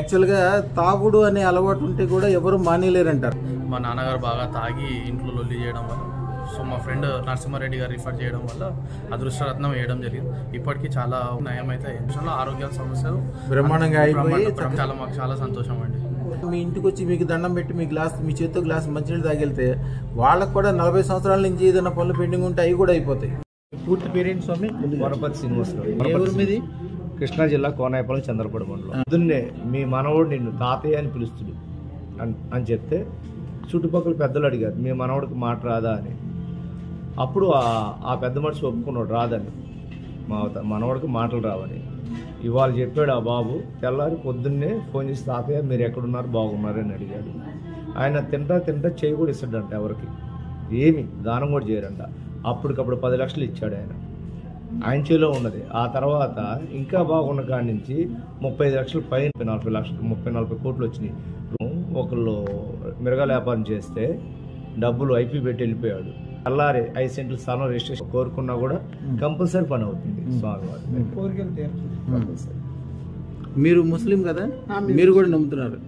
యాక్చువల్గా తాగుడు అనే అలవాటు ఉంటే కూడా ఎవరు మానేలేరంటారు. మా నాన్నగారు బాగా తాగి ఇంట్లో లొల్లి చేయడం వల్ల, సో మా ఫ్రెండ్ నరసింహారెడ్డి గారు రిఫర్ చేయడం వల్ల అదృష్టరత్నం వేయడం జరిగింది. ఇప్పటికీ చాలా నయం అయితే ఆరోగ్య సమస్యలు బ్రహ్మాండంగా అయిపోయి చాలా మాకు చాలా సంతోషం అండి. మీ ఇంటికి వచ్చి మీకు దండం పెట్టి మీ చేతితో గ్లాస్ మంచినీళ్ళు తాగితే వాళ్ళకు కూడా 40 సంవత్సరాల నుంచి ఏదైనా పనులు పెండింగ్ ఉంటే అవి కూడా అయిపోతాయి. పూర్తి పేరెంట్స్ స్వామి వనపతి శ్రీనివాసరావు, మీది కృష్ణా జిల్లా కోనాయపాలెం చంద్రపూడి మండలం. పొద్దున్నే మీ మనవడు నిన్ను తాతయ్య అని పిలుస్తుడు అని చెప్తే చుట్టుపక్కల పెద్దలు అడిగారు మీ మనవడికి మాట రాదా అని. అప్పుడు ఆ పెద్ద మనిషి ఒప్పుకున్నాడు రాదని, మనవడికి మాటలు రావని. ఇవాళ చెప్పాడు ఆ బాబు. తెల్లారి పొద్దున్నే ఫోన్ చేసి తాతయ్య మీరు ఎక్కడున్నారు బాగున్నారు అని అడిగాడు. ఆయన తింటా చేయి కూడా ఇస్తాడంట, ఎవరికి ఏమి దానం కూడా చేయరంట. అప్పటికప్పుడు 10 లక్షలు ఇచ్చాడు ఆయన చేలో ఉన్నది. ఆ తర్వాత ఇంకా బాగున్న కాడి నుంచి 35 లక్షలు పైన 40 లక్షలు 30-40 కోట్లు వచ్చినాయి. ఒకళ్ళు మిరగాల వ్యాపారం చేస్తే డబ్బులు ఐపీ పెట్టి వెళ్ళిపోయాడు. అల్లారే 5 సెంట్లు స్థలం రిజిస్ట్రేషన్ కోరుకున్నా కూడా కంపల్సరీ పని అవుతుంది. స్వామివారి మీరు ముస్లిం కదా, మీరు కూడా నమ్ముతున్నారు.